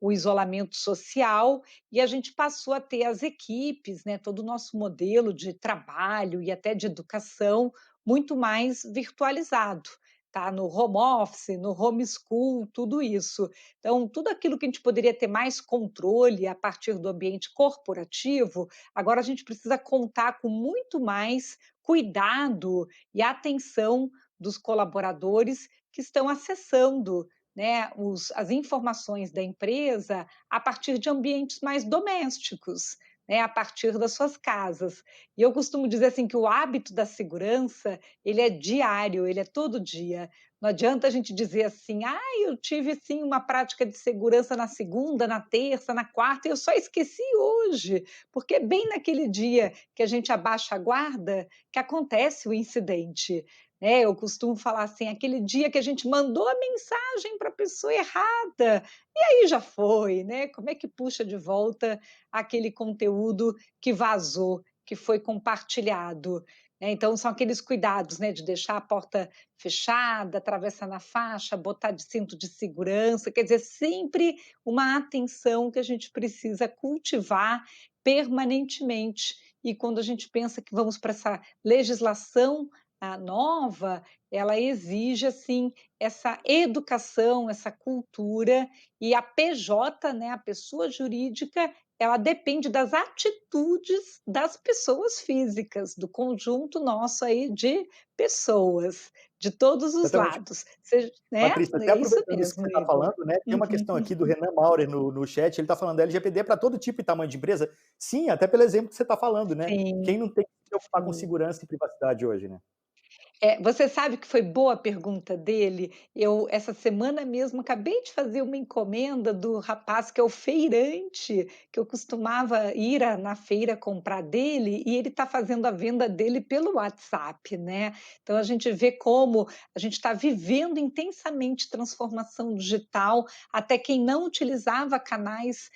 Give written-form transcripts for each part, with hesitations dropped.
o isolamento social, e a gente passou a ter as equipes, né, todo o nosso modelo de trabalho e até de educação muito mais virtualizado, tá, no home office, no homeschool, tudo isso. Então, tudo aquilo que a gente poderia ter mais controle a partir do ambiente corporativo, agora a gente precisa contar com muito mais cuidado e atenção dos colaboradores que estão acessando, né, as informações da empresa a partir de ambientes mais domésticos, né, a partir das suas casas. E eu costumo dizer assim que o hábito da segurança, ele é diário, ele é todo dia. Não adianta a gente dizer assim: "Ah, eu tive sim uma prática de segurança na segunda, na terça, na quarta, e eu só esqueci hoje", porque é bem naquele dia que a gente abaixa a guarda que acontece o incidente. Né, eu costumo falar assim: aquele dia que a gente mandou a mensagem para a pessoa errada, e aí já foi, né? Como é que puxa de volta aquele conteúdo que vazou, que foi compartilhado? Né? Então, são aqueles cuidados, né, de deixar a porta fechada, atravessar na faixa, botar de cinto de segurança, quer dizer, sempre uma atenção que a gente precisa cultivar permanentemente. E quando a gente pensa que vamos para essa legislação nova, ela exige, assim, essa educação, essa cultura, e a PJ, né, a pessoa jurídica, ela depende das atitudes das pessoas físicas, do conjunto nosso aí de pessoas, de todos os Exatamente. lados. Seja, né, Patrícia, até é isso aproveitando isso que mesmo, você está Igor. falando, né, tem uma Uhum, questão aqui do Renan Maurer no chat, ele está falando LGPD é para todo tipo e tamanho de empresa. Sim, até pelo exemplo que você está falando, né? Quem sim, não tem que se preocupar com sim. segurança e privacidade hoje, né? Você sabe que foi boa a pergunta dele? Eu, essa semana mesmo, acabei de fazer uma encomenda do rapaz que é o feirante, que eu costumava ir na feira comprar dele, e ele está fazendo a venda dele pelo WhatsApp, né? Então a gente vê como a gente está vivendo intensamente transformação digital, até quem não utilizava canais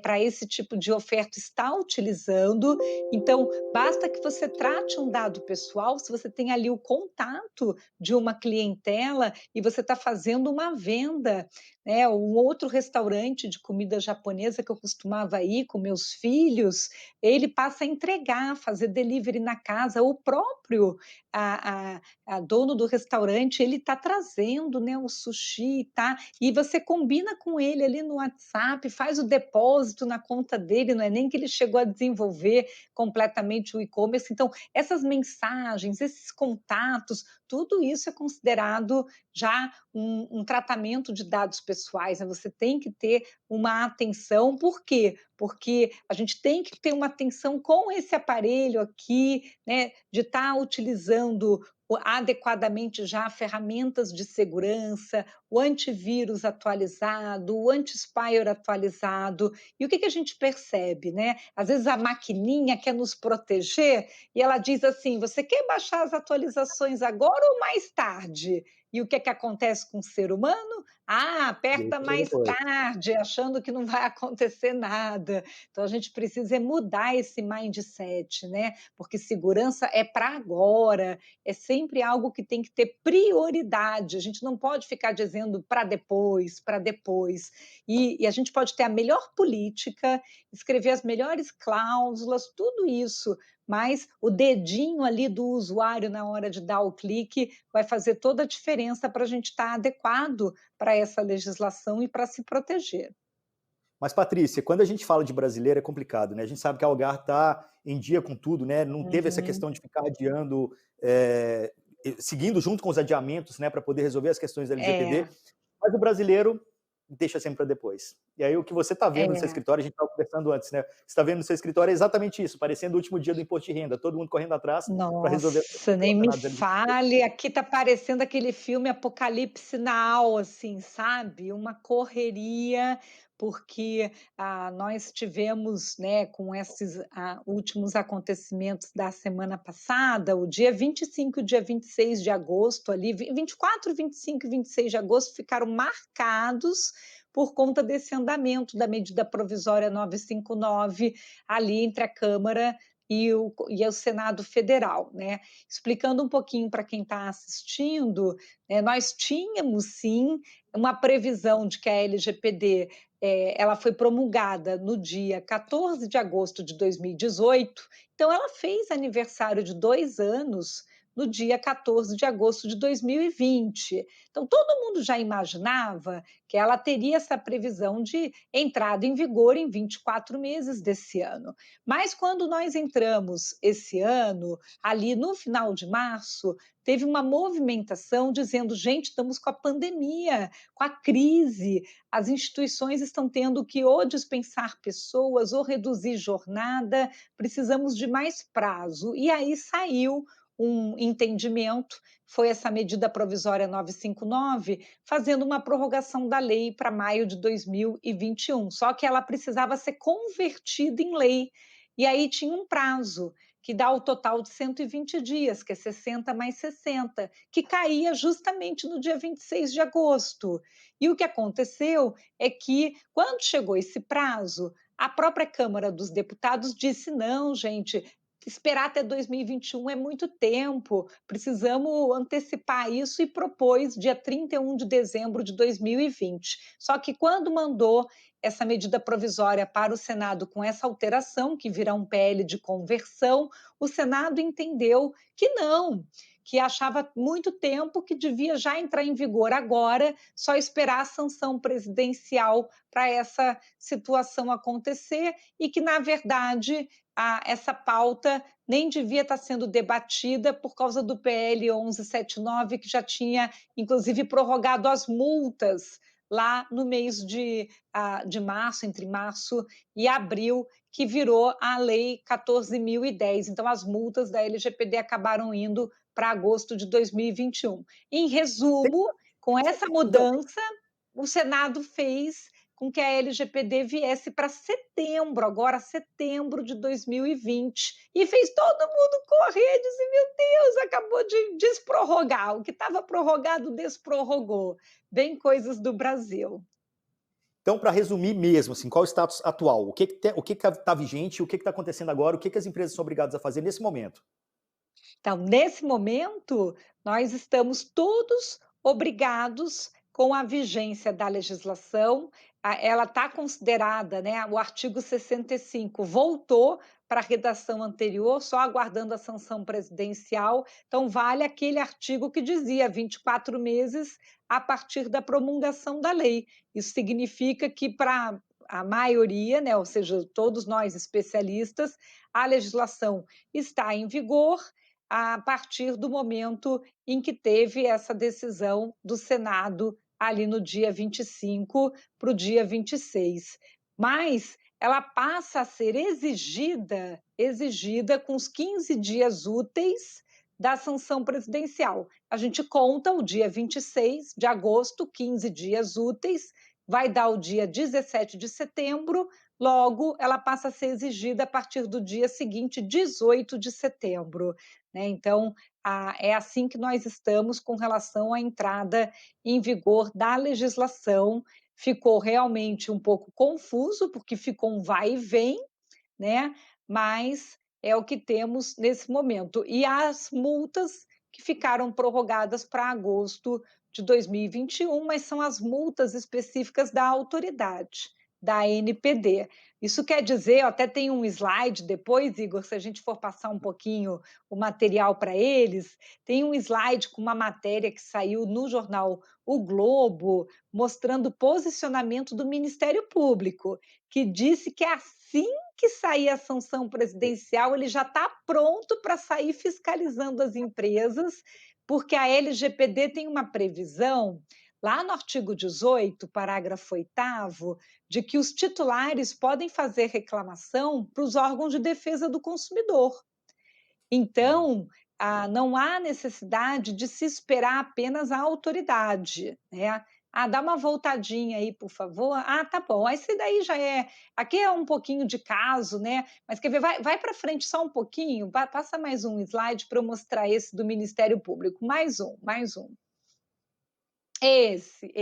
para esse tipo de oferta está utilizando. Então, basta que você trate um dado pessoal, se você tem ali o contato de uma clientela e você está fazendo uma venda, né? Um outro restaurante de comida japonesa que eu costumava ir com meus filhos, ele passa a entregar, fazer delivery na casa, o próprio a dono do restaurante, ele está trazendo, né, o sushi, tá? E você combina com ele ali no WhatsApp, faz o depósito na conta dele, não é nem que ele chegou a desenvolver completamente o e-commerce. Então, essas mensagens, esses contatos, tudo isso é considerado já um tratamento de dados pessoais, né? Você tem que ter uma atenção, por quê? Porque a gente tem que ter uma atenção com esse aparelho aqui, né, de estar utilizando adequadamente já ferramentas de segurança, o antivírus atualizado, o anti-spyware atualizado. E o que a gente percebe, né? Às vezes a maquininha quer nos proteger e ela diz assim: você quer baixar as atualizações agora ou mais tarde? E o que acontece com o ser humano? Ah, aperta Deixa pra mais depois. tarde, achando que não vai acontecer nada. Então a gente precisa mudar esse mindset, né? Porque segurança é para agora, é sempre algo que tem que ter prioridade. A gente não pode ficar dizendo para depois, para depois. E a gente pode ter a melhor política, escrever as melhores cláusulas, tudo isso, mas o dedinho ali do usuário na hora de dar o clique vai fazer toda a diferença para a gente estar adequado para essa legislação e para se proteger. Mas, Patrícia, quando a gente fala de brasileiro é complicado, né? A gente sabe que a Algar está em dia com tudo, né? Não teve essa Uhum. questão de ficar adiando, é, seguindo junto com os adiamentos, né, para poder resolver as questões da É, LGPD, mas o brasileiro deixa sempre para depois. E aí o que você está vendo no seu é. escritório, a gente estava conversando antes, né? Você está vendo no seu escritório é exatamente isso, parecendo o último dia do imposto de renda, todo mundo correndo atrás para resolver as Nossa, questões nem me relacionadas à LGPD. fale, aqui tá parecendo aquele filme Apocalipse Now, assim, sabe, uma correria, porque, nós tivemos, né, com esses, últimos acontecimentos da semana passada, o dia 25 e o dia 26 de agosto ali, 24, 25 e 26 de agosto ficaram marcados por conta desse andamento da medida provisória 959 ali entre a Câmara e o Senado Federal, né. Explicando um pouquinho para quem está assistindo, nós tínhamos sim uma previsão de que a LGPD, ela foi promulgada no dia 14 de agosto de 2018, então ela fez aniversário de 2 anos no dia 14 de agosto de 2020. Então todo mundo já imaginava que ela teria essa previsão de entrada em vigor em 24 meses desse ano. Mas quando nós entramos esse ano, ali no final de março, teve uma movimentação dizendo: "Gente, estamos com a pandemia, com a crise, as instituições estão tendo que ou dispensar pessoas ou reduzir jornada, precisamos de mais prazo". E aí saiu um entendimento, foi essa medida provisória 959, fazendo uma prorrogação da lei para maio de 2021, só que ela precisava ser convertida em lei. E aí tinha um prazo, que dá o total de 120 dias, que é 60 mais 60, que caía justamente no dia 26 de agosto. E o que aconteceu é que, quando chegou esse prazo, a própria Câmara dos Deputados disse: "Não, gente, esperar até 2021 é muito tempo, precisamos antecipar isso", e propôs dia 31 de dezembro de 2020. Só que quando mandou essa medida provisória para o Senado com essa alteração, que virá um PL de conversão, o Senado entendeu que não, que achava muito tempo, que devia já entrar em vigor agora, só esperar a sanção presidencial para essa situação acontecer e que, na verdade, essa pauta nem devia estar sendo debatida por causa do PL 1179, que já tinha, inclusive, prorrogado as multas lá no mês de março, entre março e abril, que virou a Lei 14.010. Então, as multas da LGPD acabaram indo para agosto de 2021. Em resumo, com essa Então, mudança, o Senado fez com que a LGPD viesse para setembro, agora setembro de 2020, e fez todo mundo correr, dizer: "Meu Deus, acabou de desprorrogar, o que estava prorrogado desprorrogou". Bem coisas do Brasil. então para resumir mesmo, assim, qual é o status atual? O que está vigente, o que está acontecendo agora, o que as empresas são obrigadas a fazer nesse momento? Então, nesse momento, nós estamos todos obrigados, com a vigência da legislação, ela está considerada, né, o artigo 65 voltou para a redação anterior, só aguardando a sanção presidencial, então vale aquele artigo que dizia 24 meses a partir da promulgação da lei. Isso significa que para a maioria, né, ou seja, todos nós especialistas, a legislação está em vigor a partir do momento em que teve essa decisão do Senado, ali no dia 25 para o dia 26. Mas ela passa a ser exigida com os 15 dias úteis da sanção presidencial. A gente conta o dia 26 de agosto, 15 dias úteis, vai dar o dia 17 de setembro, logo ela passa a ser exigida a partir do dia seguinte, 18 de setembro, né. Então, é assim que nós estamos com relação à entrada em vigor da legislação. Ficou realmente um pouco confuso, porque ficou um vai e vem, né, mas é o que temos nesse momento. E as multas que ficaram prorrogadas para agosto de 2021, mas são as multas específicas da autoridade, da ANPD. Isso quer dizer, eu até tem um slide depois, Igor, se a gente for passar um pouquinho o material para eles, tem um slide com uma matéria que saiu no jornal O Globo, mostrando o posicionamento do Ministério Público, que disse que assim que sair a sanção presidencial, ele já está pronto para sair fiscalizando as empresas, porque a LGPD tem uma previsão, lá no artigo 18, parágrafo 8º, de que os titulares podem fazer reclamação para os órgãos de defesa do consumidor. Então, não há necessidade de se esperar apenas a autoridade, né. "Ah, dá uma voltadinha aí, por favor". "Ah, tá bom". Esse daí já é aqui é um pouquinho de caso, né, mas quer ver, vai para frente só um pouquinho, passa mais um slide para eu mostrar esse do Ministério Público. Mais um, mais um. Esse.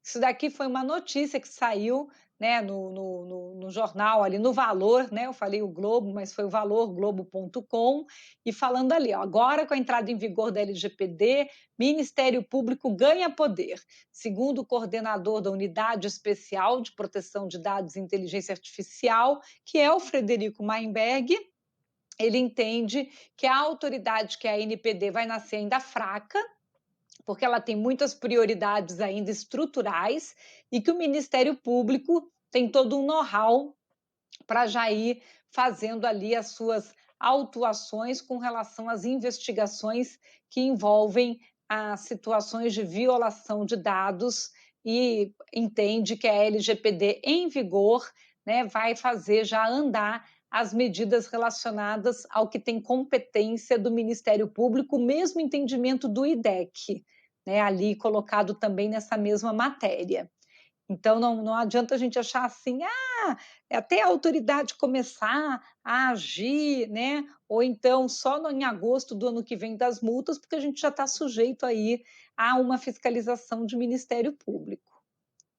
Isso daqui foi uma notícia que saiu né, no jornal ali, no Valor, né, eu falei o Globo, mas foi o Valor, globo.com, e falando ali, ó: "Agora com a entrada em vigor da LGPD, Ministério Público ganha poder". Segundo o coordenador da Unidade Especial de Proteção de Dados e Inteligência Artificial, que é o Frederico Maimberg, ele entende que a autoridade, que é a ANPD, vai nascer ainda fraca, porque ela tem muitas prioridades ainda estruturais, e que o Ministério Público tem todo um know-how para já ir fazendo ali as suas autuações com relação às investigações que envolvem as situações de violação de dados, e entende que a LGPD em vigor, né, vai fazer já andar as medidas relacionadas ao que tem competência do Ministério Público, o mesmo entendimento do IDEC, né, ali colocado também nessa mesma matéria. Então não adianta a gente achar assim: "Ah, é até a autoridade começar a agir, né, ou então só no em agosto do ano que vem das multas", porque a gente já está sujeito aí a uma fiscalização de Ministério Público.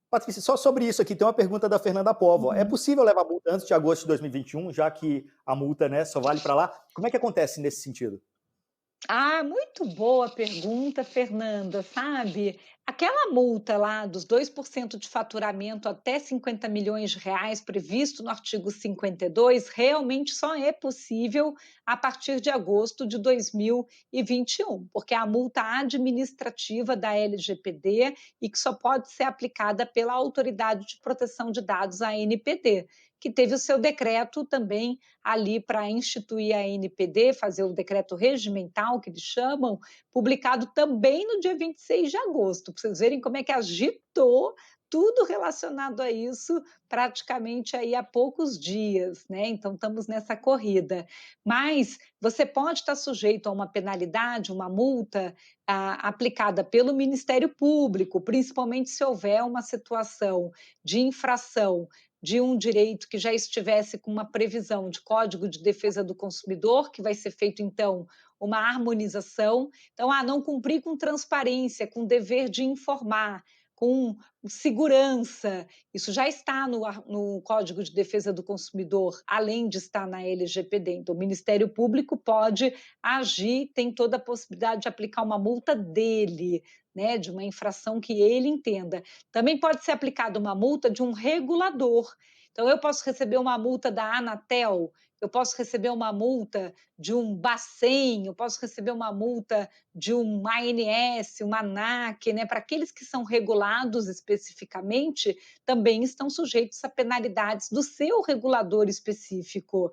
Patrícia, só sobre isso aqui, tem uma pergunta da Fernanda Povo. É Uhum. possível levar multa antes de agosto de 2021, já que a multa, né, só vale para lá? Como é que acontece nesse sentido? Ah, muito boa pergunta, Fernanda. Sabe, aquela multa lá dos 2% de faturamento até R$ 50 milhões previsto no artigo 52 realmente só é possível a partir de agosto de 2021, porque é a multa administrativa da LGPD e que só pode ser aplicada pela Autoridade de Proteção de Dados, a ANPD, que teve o seu decreto também ali para instituir a NPD, fazer o decreto regimental, que eles chamam, publicado também no dia 26 de agosto, para vocês verem como é que agitou tudo relacionado a isso, praticamente aí há poucos dias, né, então estamos nessa corrida. Mas você pode estar sujeito a uma penalidade, uma multa, aplicada pelo Ministério Público, principalmente se houver uma situação de infração de um direito que já estivesse com uma previsão de Código de Defesa do Consumidor, que vai ser feito, então, uma harmonização. Então, não cumprir com transparência, com dever de informar, com segurança, isso já está no Código de Defesa do Consumidor, além de estar na LGPD. Então, o Ministério Público pode agir, tem toda a possibilidade de aplicar uma multa dele, né, de uma infração que ele entenda. Também pode ser aplicada uma multa de um regulador. Então, eu posso receber uma multa da Anatel, eu posso receber uma multa de um Bacen, eu posso receber uma multa de um ANS, uma ANAC, né? Para aqueles que são regulados especificamente, também estão sujeitos a penalidades do seu regulador específico,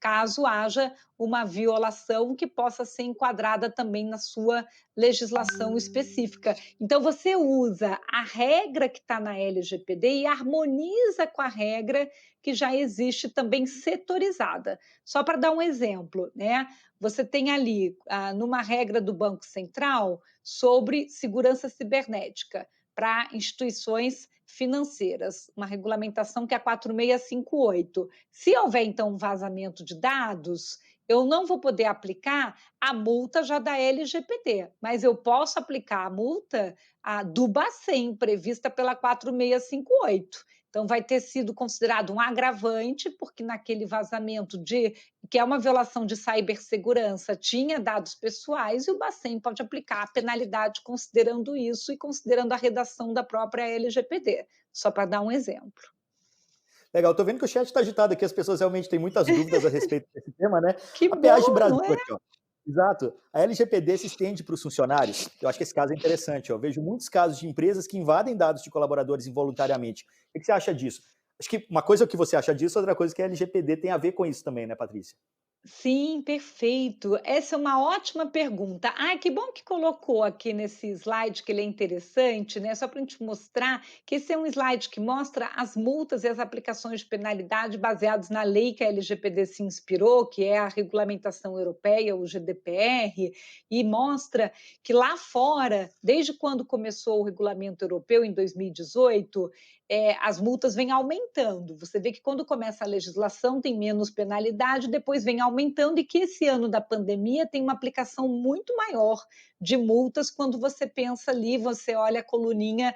caso haja uma violação que possa ser enquadrada também na sua legislação específica. Então, você usa a regra que está na LGPD e harmoniza com a regra que já existe também setorizada. Só para dar um exemplo, né? Você tem ali, numa regra do Banco Central, sobre segurança cibernética para instituições financeiras, uma regulamentação que é a 4658. Se houver, então, um vazamento de dados, eu não vou poder aplicar a multa já da LGPD, mas eu posso aplicar a multa do Bacen, prevista pela 4658. Então, vai ter sido considerado um agravante, porque naquele vazamento que é uma violação de cibersegurança, tinha dados pessoais, e o Bacen pode aplicar a penalidade considerando isso e considerando a redação da própria LGPD, só para dar um exemplo. Legal, tô vendo que o chat está agitado aqui, as pessoas realmente têm muitas dúvidas a respeito desse tema, né? Que A bom, Peagem Brasil não é? aqui, ó. Exato. A LGPD se estende para os funcionários. Eu acho que esse caso é interessante. Ó. Eu vejo muitos casos de empresas que invadem dados de colaboradores involuntariamente. O que você acha disso? Acho que uma coisa é o que você acha disso, outra coisa é que a LGPD tem a ver com isso também, né, Patrícia? Sim, perfeito. Essa é uma ótima pergunta. Ai, que bom que colocou aqui nesse slide, que ele é interessante, né? Só para a gente mostrar que esse é um slide que mostra as multas e as aplicações de penalidade baseados na lei que a LGPD se inspirou, que é a regulamentação europeia, o GDPR, e mostra que lá fora, desde quando começou o regulamento europeu, em 2018, as multas vêm aumentando. Você vê que quando começa a legislação tem menos penalidade, depois vem aumentando e que esse ano da pandemia tem uma aplicação muito maior de multas quando você pensa ali, você olha a coluninha,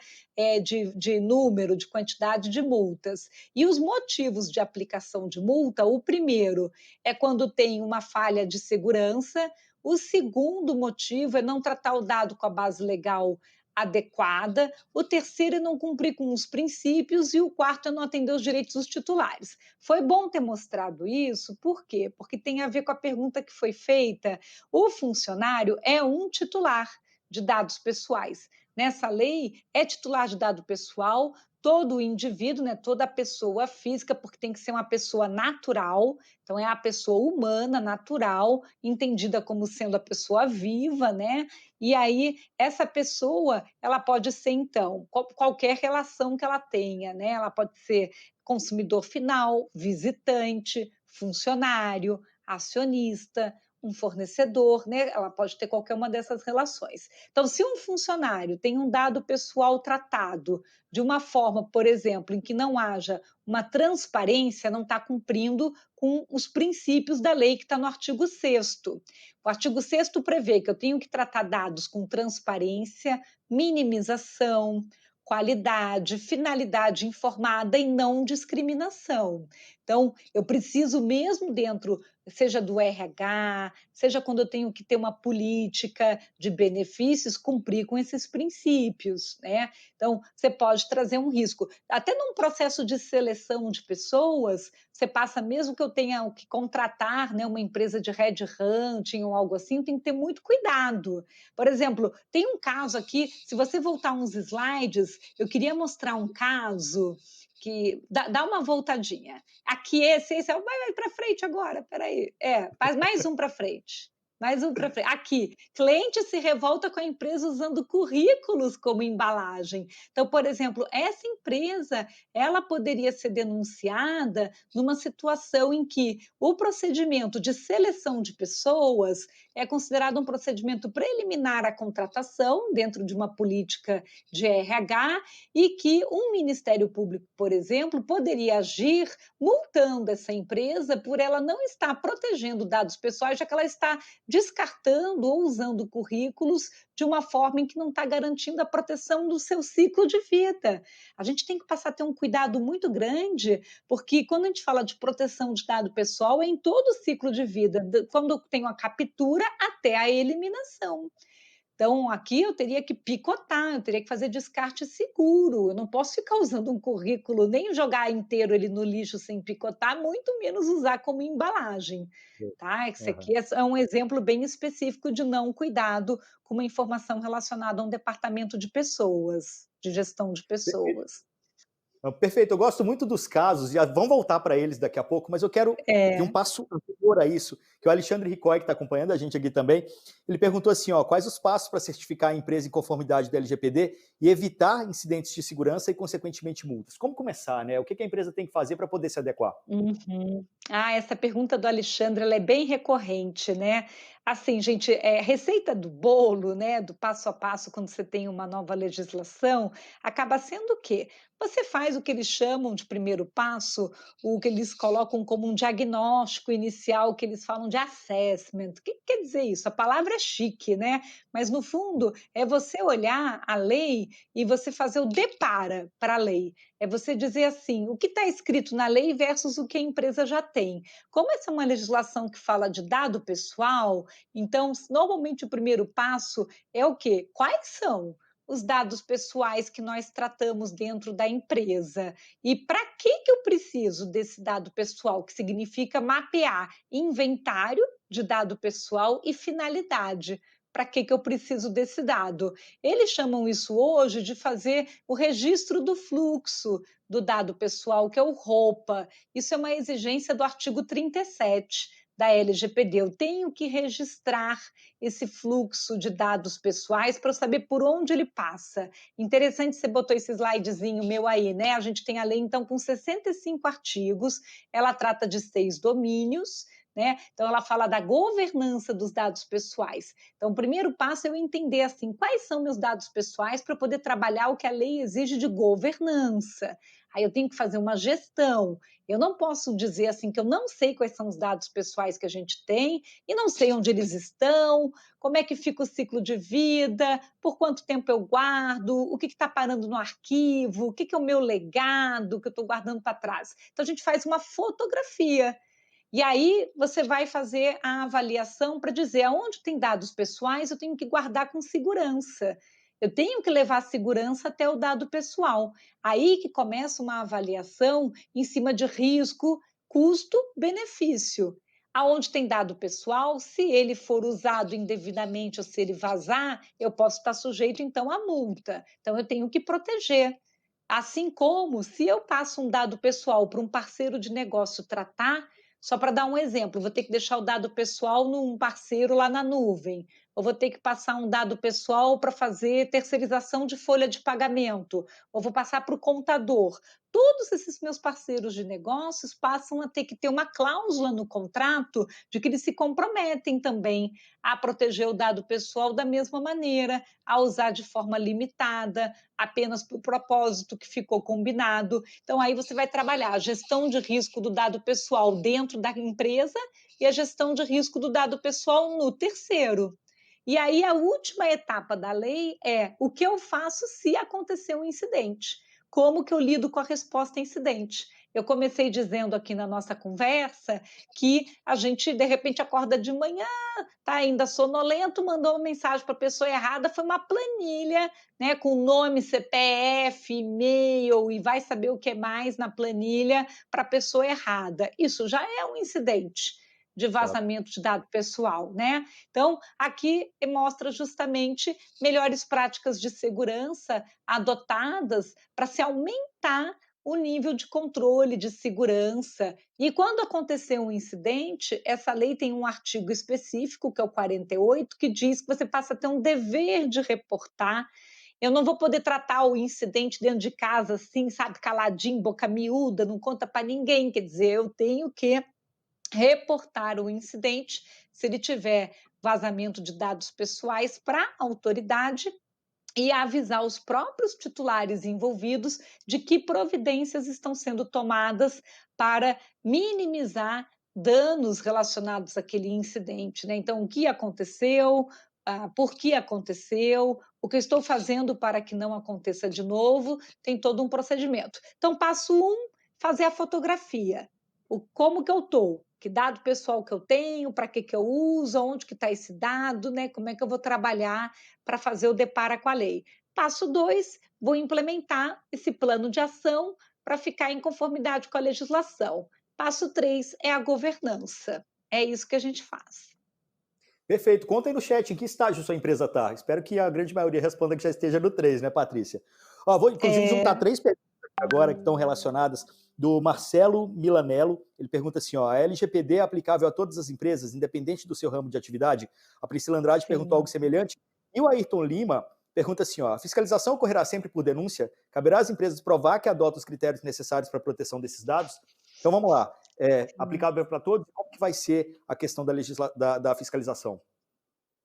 de número, de quantidade de multas. E os motivos de aplicação de multa, o primeiro é quando tem uma falha de segurança, o segundo motivo é não tratar o dado com a base legal adequada, o terceiro é não cumprir com os princípios e o quarto é não atender os direitos dos titulares. Foi bom ter mostrado isso, por quê? Porque tem a ver com a pergunta que foi feita. O funcionário é um titular de dados pessoais. Nessa lei, é titular de dado pessoal todo indivíduo, né, toda pessoa física, porque tem que ser uma pessoa natural, então é a pessoa humana, natural, entendida como sendo a pessoa viva, né? E aí essa pessoa, ela pode ser então qualquer relação que ela tenha, né? Ela pode ser consumidor final, visitante, funcionário, acionista, um fornecedor, né? Ela pode ter qualquer uma dessas relações. Então, se um funcionário tem um dado pessoal tratado de uma forma, por exemplo, em que não haja uma transparência, não está cumprindo com os princípios da lei que está no artigo 6º. O artigo 6º prevê que eu tenho que tratar dados com transparência, minimização, qualidade, finalidade informada e não discriminação. Então, eu preciso mesmo dentro, seja do RH, seja quando eu tenho que ter uma política de benefícios, cumprir com esses princípios, né? Então, você pode trazer um risco. Até num processo de seleção de pessoas, você passa, mesmo que eu tenha que contratar, né, uma empresa de headhunting ou algo assim, tem que ter muito cuidado. Por exemplo, tem um caso aqui, se você voltar uns slides, eu queria mostrar um caso que dá uma voltadinha. Aqui esse vai para frente agora, espera aí. Faz mais um para frente. Mais um para frente. Aqui, cliente se revolta com a empresa usando currículos como embalagem. Então, por exemplo, essa empresa, ela poderia ser denunciada numa situação em que o procedimento de seleção de pessoas é considerado um procedimento preliminar à contratação, dentro de uma política de RH, e que um Ministério Público, por exemplo, poderia agir multando essa empresa por ela não estar protegendo dados pessoais, já que ela está descartando ou usando currículos de uma forma em que não está garantindo a proteção do seu ciclo de vida. A gente tem que passar a ter um cuidado muito grande, porque quando a gente fala de proteção de dado pessoal, é em todo o ciclo de vida, quando tem a captura até a eliminação. Então, aqui eu teria que picotar, eu teria que fazer descarte seguro. Eu não posso ficar usando um currículo, nem jogar inteiro ele no lixo sem picotar, muito menos usar como embalagem. Tá? Esse Aham. aqui é um exemplo bem específico de não cuidado com uma informação relacionada a um departamento de pessoas, de gestão de pessoas. Não, perfeito, eu gosto muito dos casos, já vamos voltar para eles daqui a pouco, mas eu quero ir um É. passo anterior a isso, que o Alexandre Ricoi, que está acompanhando a gente aqui também, ele perguntou assim, ó, quais os passos para certificar a empresa em conformidade da LGPD e evitar incidentes de segurança e, consequentemente, multas? Como começar, né? O que a empresa tem que fazer para poder se adequar? Uhum. Ah, essa pergunta do Alexandre, ela é bem recorrente, né. Assim, gente, receita do bolo, né, do passo a passo quando você tem uma nova legislação, acaba sendo o quê? Você faz o que eles chamam de primeiro passo, o que eles colocam como um diagnóstico inicial, que eles falam de assessment. O que que quer dizer isso? A palavra é chique, né, mas no fundo é você olhar a lei e você fazer o depara para a lei. É você dizer assim, o que está escrito na lei versus o que a empresa já tem. Como essa é uma legislação que fala de dado pessoal, então normalmente o primeiro passo é o quê? Quais são os dados pessoais que nós tratamos dentro da empresa? E para que eu preciso desse dado pessoal? Que significa mapear inventário de dado pessoal e finalidade. Para que eu preciso desse dado? Eles chamam isso hoje de fazer o registro do fluxo do dado pessoal, que é o ROPA. Isso é uma exigência do artigo 37 da LGPD. Eu tenho que registrar esse fluxo de dados pessoais para eu saber por onde ele passa. Interessante, você botou esse slidezinho meu aí, né? A gente tem a lei, então, com 65 artigos, ela trata de 6 domínios, né? Então, ela fala da governança dos dados pessoais. Então, o primeiro passo é eu entender assim, quais são meus dados pessoais para eu poder trabalhar o que a lei exige de governança. Aí eu tenho que fazer uma gestão. Eu não posso dizer assim que eu não sei quais são os dados pessoais que a gente tem e não sei onde eles estão, como é que fica o ciclo de vida, por quanto tempo eu guardo, o que está parando no arquivo, o que é o meu legado que eu estou guardando para trás. Então, a gente faz uma fotografia. E aí você vai fazer a avaliação para dizer aonde tem dados pessoais, eu tenho que guardar com segurança. Eu tenho que levar a segurança até o dado pessoal. Aí que começa uma avaliação em cima de risco, custo, benefício. Aonde tem dado pessoal, se ele for usado indevidamente ou se ele vazar, eu posso estar sujeito então à multa. Então eu tenho que proteger. Assim como se eu passo um dado pessoal para um parceiro de negócio tratar, só para dar um exemplo, vou ter que deixar o dado pessoal num parceiro lá na nuvem, ou vou ter que passar um dado pessoal para fazer terceirização de folha de pagamento, ou vou passar para o contador. Todos esses meus parceiros de negócios passam a ter que ter uma cláusula no contrato de que eles se comprometem também a proteger o dado pessoal da mesma maneira, a usar de forma limitada, apenas para o propósito que ficou combinado. Então, aí você vai trabalhar a gestão de risco do dado pessoal dentro da empresa e a gestão de risco do dado pessoal no terceiro. E aí, a última etapa da lei é o que eu faço se acontecer um incidente. Como que eu lido com a resposta a incidente? Eu comecei dizendo aqui na nossa conversa que a gente, de repente, acorda de manhã, está ainda sonolento, mandou uma mensagem para a pessoa errada, foi uma planilha, né, com nome, CPF, e-mail e vai saber o que mais na planilha para a pessoa errada. Isso já é um incidente de Claro. vazamento de dado pessoal, né? Então, aqui mostra justamente melhores práticas de segurança adotadas para se aumentar o nível de controle, de segurança. E quando acontecer um incidente, essa lei tem um artigo específico, que é o 48, que diz que você passa a ter um dever de reportar. Eu não vou poder tratar o incidente dentro de casa assim, sabe, caladinho, boca miúda, não conta para ninguém. Quer dizer, eu tenho que reportar o incidente se ele tiver vazamento de dados pessoais para a autoridade e avisar os próprios titulares envolvidos de que providências estão sendo tomadas para minimizar danos relacionados àquele incidente, né? Então, o que aconteceu, por que aconteceu, o que eu estou fazendo para que não aconteça de novo, tem todo um procedimento. Então, passo um, fazer a fotografia. Como que eu estou? Que dado pessoal que eu tenho, para que eu uso, onde que está esse dado, né? Como é que eu vou trabalhar para fazer o depara com a lei. Passo 2, vou implementar esse plano de ação para ficar em conformidade com a legislação. Passo 3 é a governança. É isso que a gente faz. Perfeito. Conta aí no chat em que estágio sua empresa está. Espero que a grande maioria responda que já esteja no 3, né, Patrícia? Ó, vou inclusive juntar É, 3 perguntas agora que estão relacionadas do Marcelo Milanello. Ele pergunta assim, ó, a LGPD é aplicável a todas as empresas, independente do seu ramo de atividade? A Priscila Andrade perguntou sim. algo semelhante. E o Ayrton Lima pergunta assim, ó, a fiscalização ocorrerá sempre por denúncia? Caberá às empresas provar que adotam os critérios necessários para a proteção desses dados? Então vamos lá. Aplicável para todos? Como que vai ser a questão da fiscalização?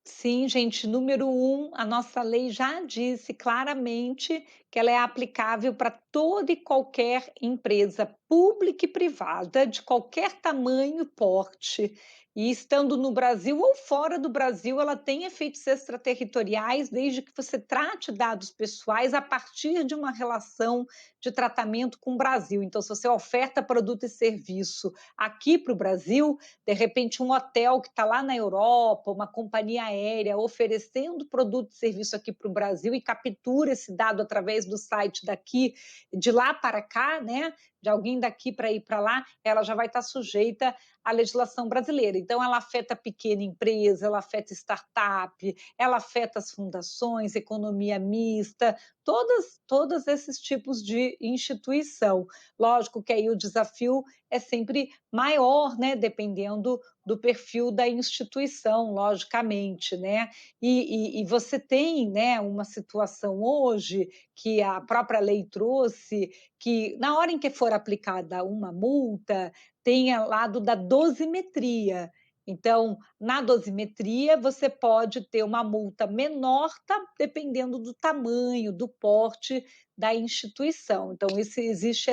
Sim, gente, número um, a nossa lei já disse claramente que ela é aplicável para toda e qualquer empresa pública e privada, de qualquer tamanho e porte. E estando no Brasil ou fora do Brasil, ela tem efeitos extraterritoriais, desde que você trate dados pessoais a partir de uma relação de tratamento com o Brasil. Então, se você oferta produto e serviço aqui para o Brasil, de repente, um hotel que está lá na Europa, uma companhia aérea oferecendo produto e serviço aqui para o Brasil e captura esse dado através do site daqui, de lá para cá, né? De alguém daqui para ir para lá, ela já vai estar sujeita à legislação brasileira. Então, ela afeta a pequena empresa, ela afeta startup, ela afeta as fundações, economia mista, todos esses tipos de instituição. Lógico que aí o desafio é sempre maior, né, dependendo do perfil da instituição, logicamente, né. E você tem, né, uma situação hoje que a própria lei trouxe, que na hora em que for aplicada uma multa, tenha lado da dosimetria. Então, na dosimetria, você pode ter uma multa menor, dependendo do tamanho, do porte da instituição. Então, isso existe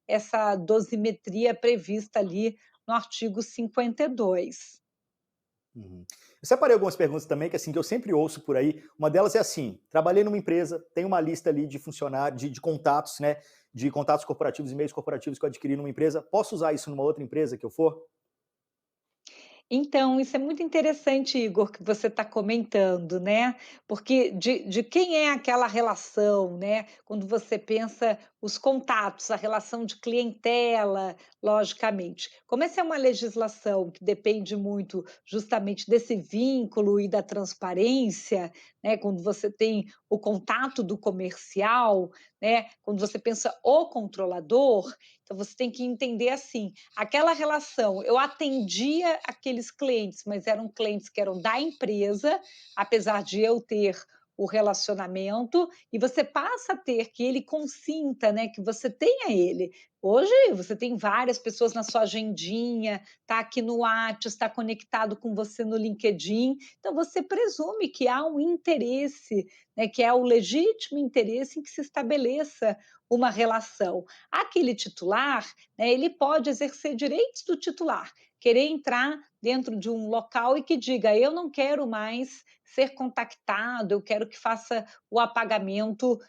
essa dosimetria prevista ali no artigo 52. Uhum. Eu separei algumas perguntas também que assim que eu sempre ouço por aí. Uma delas é assim: trabalhei numa empresa, tem uma lista ali de funcionários, de contatos, né? De contatos corporativos, e-mails corporativos que eu adquiri numa empresa. Posso usar isso numa outra empresa que eu for? Então, isso é muito interessante, Igor, que você está comentando, né? Porque de quem é aquela relação, né? Quando você pensa os contatos, a relação de clientela, logicamente. Como essa é uma legislação que depende muito justamente desse vínculo e da transparência, né? Quando você tem o contato do comercial, né? Quando você pensa o controlador, então você tem que entender assim. Aquela relação, eu atendia aqueles clientes, mas eram clientes que eram da empresa, apesar de eu ter o relacionamento, e você passa a ter que ele consinta, né, que você tenha ele. Hoje você tem várias pessoas na sua agendinha, está aqui no WhatsApp, está conectado com você no LinkedIn, então você presume que há um interesse, né, que é o legítimo interesse em que se estabeleça uma relação. Aquele titular, né, ele pode exercer direitos do titular, querer entrar dentro de um local e que diga: eu não quero mais ser contactado, eu quero que faça o apagamento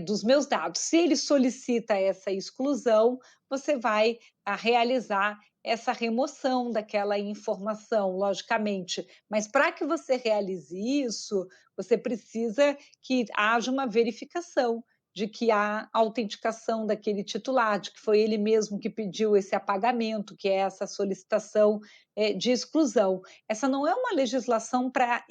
dos meus dados. Se ele solicita essa exclusão, você vai realizar essa remoção daquela informação, logicamente. Mas para que você realize isso, você precisa que haja uma verificação de que há autenticação daquele titular, de que foi ele mesmo que pediu esse apagamento, que é essa solicitação de exclusão. Essa não é uma legislação para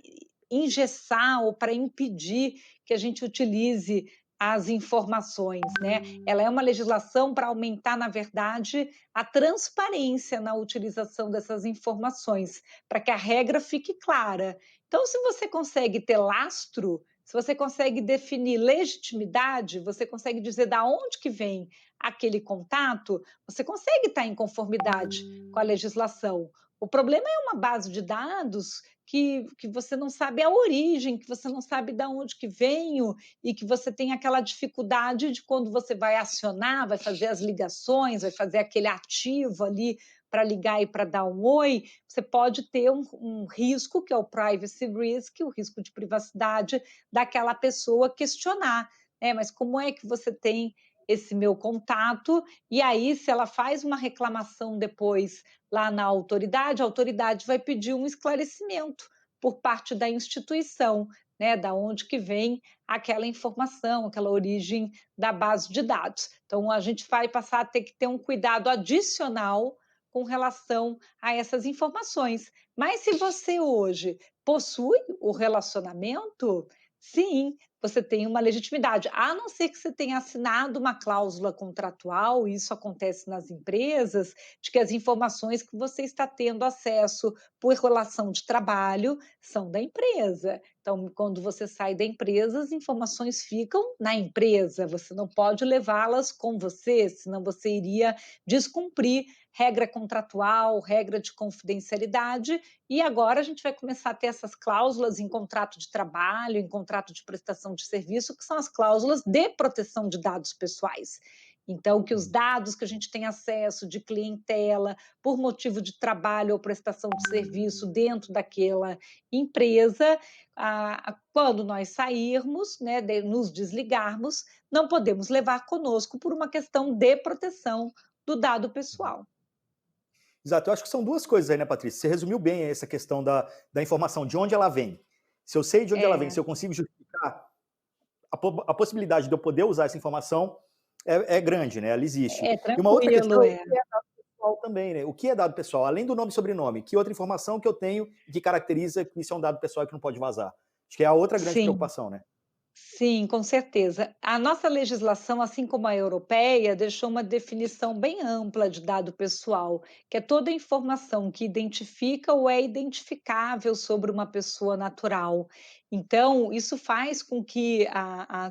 engessar ou para impedir que a gente utilize as informações, né? Ela é uma legislação para aumentar, na verdade, a transparência na utilização dessas informações, para que a regra fique clara. Então, se você consegue ter lastro, se você consegue definir legitimidade, você consegue dizer da onde que vem aquele contato, você consegue estar em conformidade com a legislação. O problema é uma base de dados que você não sabe a origem, que você não sabe de onde que veio e que você tem aquela dificuldade de quando você vai acionar, vai fazer as ligações, vai fazer aquele ativo ali para ligar e para dar um oi, você pode ter um risco, que é o privacy risk, o risco de privacidade daquela pessoa questionar, né? Mas como é que você tem esse meu contato? E aí, se ela faz uma reclamação depois lá na autoridade, a autoridade vai pedir um esclarecimento por parte da instituição, né? Da onde que vem aquela informação, aquela origem da base de dados. Então, a gente vai passar a ter que ter um cuidado adicional com relação a essas informações. Mas se você hoje possui o relacionamento, sim, você tem uma legitimidade, a não ser que você tenha assinado uma cláusula contratual, e isso acontece nas empresas, de que as informações que você está tendo acesso por relação de trabalho são da empresa. Então, quando você sai da empresa, as informações ficam na empresa, você não pode levá-las com você, senão você iria descumprir regra contratual, regra de confidencialidade, e agora a gente vai começar a ter essas cláusulas em contrato de trabalho, em contrato de prestação de serviço, que são as cláusulas de proteção de dados pessoais. Então, que os dados que a gente tem acesso de clientela, por motivo de trabalho ou prestação de serviço dentro daquela empresa, quando nós sairmos, né, nos desligarmos, não podemos levar conosco por uma questão de proteção do dado pessoal. Exato, eu acho que são duas coisas aí, né, Patrícia? Você resumiu bem essa questão da informação, de onde ela vem. Se eu sei de onde ela vem, É, se eu consigo justificar, a possibilidade de eu poder usar essa informação é grande, né? Ela existe. é E uma outra tranquilo, questão é o é. que é dado pessoal também, né? O que é dado pessoal? Além do nome e sobrenome, que outra informação que eu tenho que caracteriza que isso é um dado pessoal que não pode vazar? Acho que é a outra grande Sim. preocupação, né? Sim, com certeza. A nossa legislação, assim como a europeia, deixou uma definição bem ampla de dado pessoal, que é toda informação que identifica ou é identificável sobre uma pessoa natural. Então, isso faz com que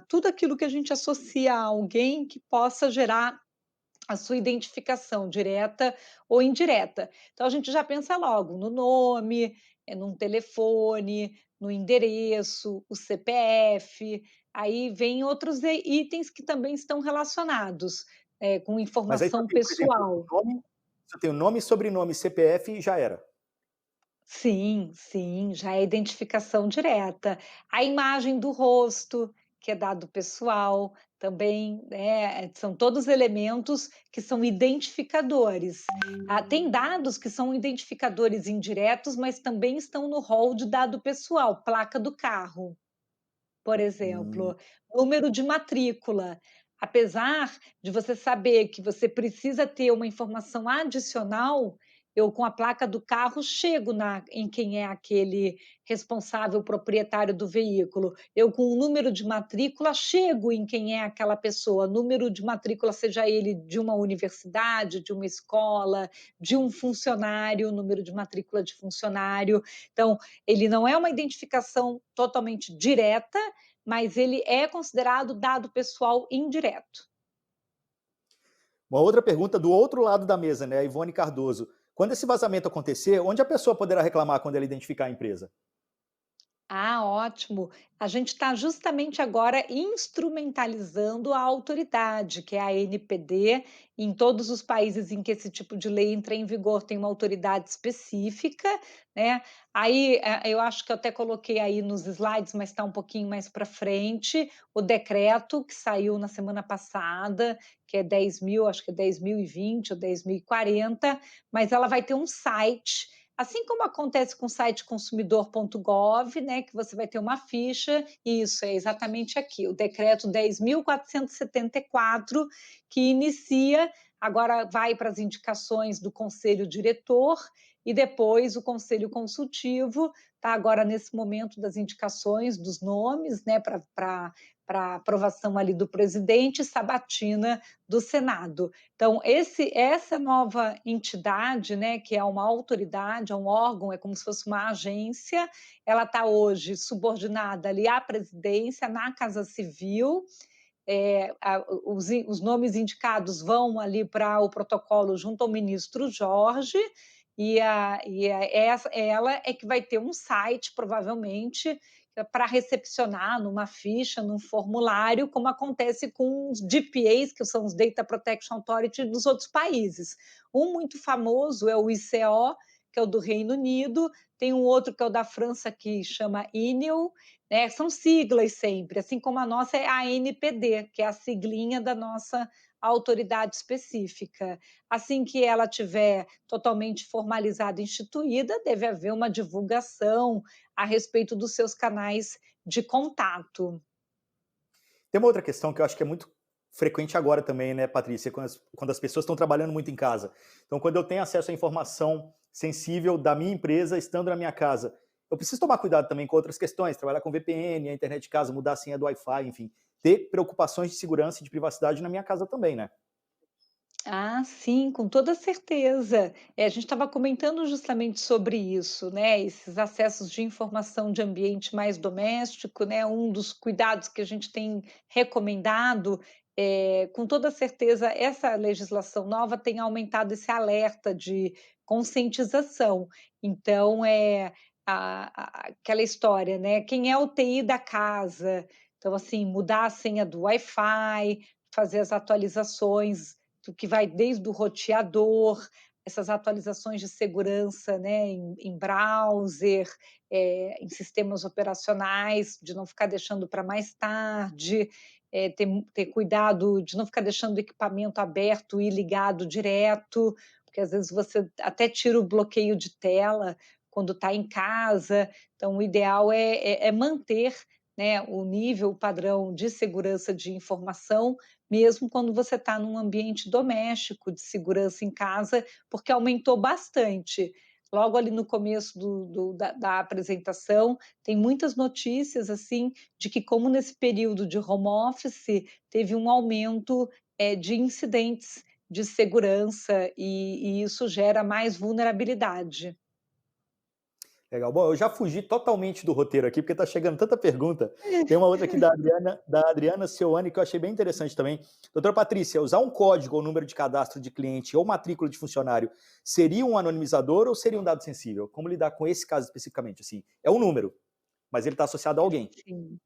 tudo aquilo que a gente associa a alguém que possa gerar a sua identificação direta ou indireta. Então a gente já pensa logo no nome, num telefone, no endereço, o CPF, aí vem outros itens que também estão relacionados, com Mas aí se eu informação tenho, por exemplo, pessoal. nome, se eu tenho nome, sobrenome, CPF, já era. Sim, sim, já é identificação direta. A imagem do rosto, que é dado pessoal, também, né, são todos elementos que são identificadores. Tem dados que são identificadores indiretos, mas também estão no rol de dado pessoal, placa do carro, por Hum. exemplo, número de matrícula. Apesar de você saber que você precisa ter uma informação adicional, eu com a placa do carro chego em quem é aquele responsável proprietário do veículo. Eu com o número de matrícula chego em quem é aquela pessoa, número de matrícula, seja ele de uma universidade, de uma escola, de um funcionário, número de matrícula de funcionário. Então, ele não é uma identificação totalmente direta, mas ele é considerado dado pessoal indireto. Uma outra pergunta do outro lado da mesa, né, a Ivone Cardoso. Quando esse vazamento acontecer, onde a pessoa poderá reclamar quando ela identificar a empresa? Ótimo. A gente está justamente agora instrumentalizando a autoridade, que é a ANPD. Em todos os países em que esse tipo de lei entra em vigor, tem uma autoridade específica, né? Aí, eu acho que eu até coloquei aí nos slides, mas está um pouquinho mais para frente, o decreto que saiu na semana passada, que é 10.000, acho que é 10.020 ou 10.040, mas ela vai ter um site. Assim como acontece com o site consumidor.gov, né, que você vai ter uma ficha, isso é exatamente aqui, o decreto 10.474, que inicia, agora vai para as indicações do conselho diretor e depois o conselho consultivo, está agora nesse momento das indicações dos nomes, né, para aprovação ali do presidente, sabatina do Senado. Então, essa nova entidade, né, que é uma autoridade, é um órgão, é como se fosse uma agência, ela está hoje subordinada ali à presidência, na Casa Civil. Os nomes indicados vão ali para o protocolo junto ao ministro Jorge, ela é que vai ter um site, provavelmente, para recepcionar numa ficha, num formulário, como acontece com os DPAs, que são os Data Protection Authority dos outros países. Um muito famoso é o ICO, que é o do Reino Unido, tem um outro que é o da França, que chama INIL, né? São siglas sempre, assim como a nossa é a ANPD, que é a siglinha da nossa autoridade específica. Assim que ela tiver totalmente formalizada e instituída, deve haver uma divulgação a respeito dos seus canais de contato. Tem uma outra questão que eu acho que é muito frequente agora também, né, Patrícia, quando as pessoas estão trabalhando muito em casa. Então, quando eu tenho acesso à informação sensível da minha empresa estando na minha casa, eu preciso tomar cuidado também com outras questões, trabalhar com VPN, a internet de casa, mudar a senha do Wi-Fi, enfim, ter preocupações de segurança e de privacidade na minha casa também, né? Sim, com toda certeza. A gente estava comentando justamente sobre isso, né? Esses acessos de informação de ambiente mais doméstico, né? Um dos cuidados que a gente tem recomendado, com toda certeza, essa legislação nova tem aumentado esse alerta de conscientização. Então, aquela história, né? Quem é o TI da casa? Então, assim, mudar a senha do Wi-Fi, fazer as atualizações que vai desde o roteador, essas atualizações de segurança, né, em browser, em sistemas operacionais, de não ficar deixando para mais tarde, ter cuidado de não ficar deixando o equipamento aberto e ligado direto, porque às vezes você até tira o bloqueio de tela quando está em casa. Então, o ideal é manter, né, o nível, o padrão de segurança de informação, mesmo quando você está num ambiente doméstico de segurança em casa, porque aumentou bastante. logo ali no começo da apresentação, tem muitas notícias, assim, de que como nesse período de home office, teve um aumento, de incidentes de segurança e isso gera mais vulnerabilidade. Legal. Bom, eu já fugi totalmente do roteiro aqui, porque está chegando tanta pergunta. Tem uma outra aqui da Adriana Seuane, que eu achei bem interessante também. Doutora Patrícia, usar um código ou número de cadastro de cliente ou matrícula de funcionário seria um anonimizador ou seria um dado sensível? Como lidar com esse caso especificamente? Assim, é um número, mas ele está associado a alguém. Sim.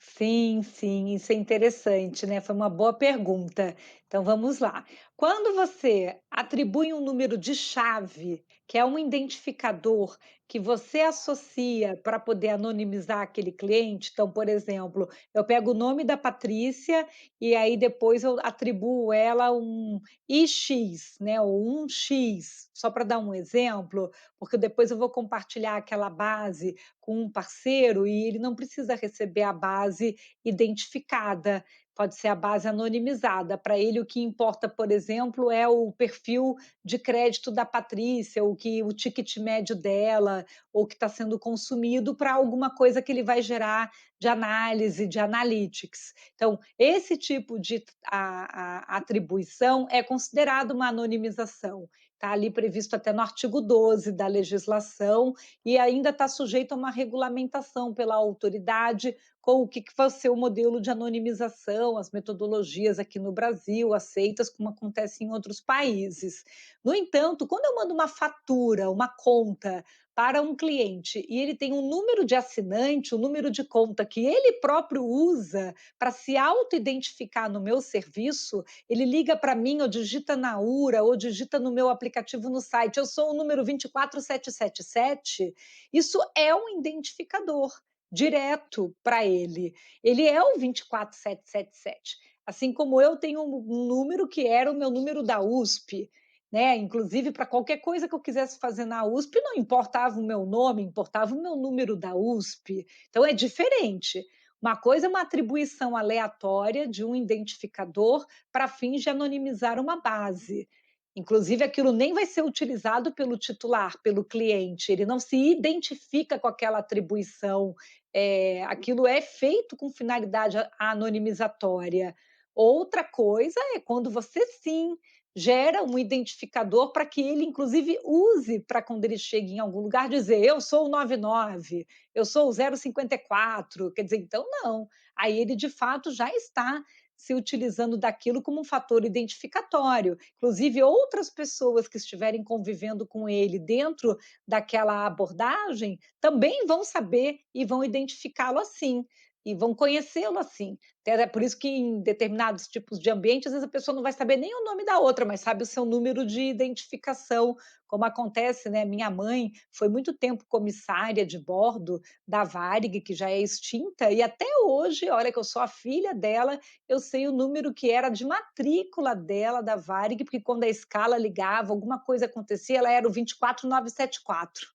Sim, sim, isso é interessante, né, foi uma boa pergunta. Então vamos lá. Quando você atribui um número de chave, que é um identificador que você associa para poder anonimizar aquele cliente, então, por exemplo, eu pego o nome da Patrícia e aí depois eu atribuo ela um IX, né, ou um X, só para dar um exemplo, porque depois eu vou compartilhar aquela base com um parceiro e ele não precisa receber a base identificada, pode ser a base anonimizada. Para ele, o que importa, por exemplo, é o perfil de crédito da Patrícia, o ticket médio dela, ou que está sendo consumido para alguma coisa que ele vai gerar de análise, de analytics. Então, esse tipo de atribuição é considerado uma anonimização. Está ali previsto até no artigo 12 da legislação e ainda está sujeito a uma regulamentação pela autoridade com o que vai ser o modelo de anonimização, as metodologias aqui no Brasil aceitas, como acontece em outros países. No entanto, quando eu mando uma fatura, uma conta para um cliente e ele tem um número de assinante, um número de conta que ele próprio usa para se auto-identificar no meu serviço, ele liga para mim ou digita na URA ou digita no meu aplicativo no site, eu sou o número 24777, isso é um identificador direto para ele. Ele é o 24777. Assim como eu tenho um número que era o meu número da USP, né? Inclusive, para qualquer coisa que eu quisesse fazer na USP, não importava o meu nome, importava o meu número da USP. Então é diferente. Uma coisa é uma atribuição aleatória de um identificador para fins de anonimizar uma base. Inclusive, aquilo nem vai ser utilizado pelo titular, pelo cliente, ele não se identifica com aquela atribuição, aquilo é feito com finalidade anonimizatória. Outra coisa é quando você sim gera um identificador para que ele, inclusive, use para quando ele chega em algum lugar dizer: "Eu sou o 99, eu sou o 054", quer dizer, então não, aí ele de fato já está se utilizando daquilo como um fator identificatório. Inclusive, outras pessoas que estiverem convivendo com ele dentro daquela abordagem também vão saber e vão identificá-lo assim. E vão conhecê-lo assim. Até é por isso que em determinados tipos de ambiente, às vezes a pessoa não vai saber nem o nome da outra, mas sabe o seu número de identificação, como acontece, né? Minha mãe foi muito tempo comissária de bordo da Varig, que já é extinta, e até hoje, olha que eu sou a filha dela, eu sei o número que era de matrícula dela, da Varig, porque quando a escala ligava, alguma coisa acontecia, ela era o 24974,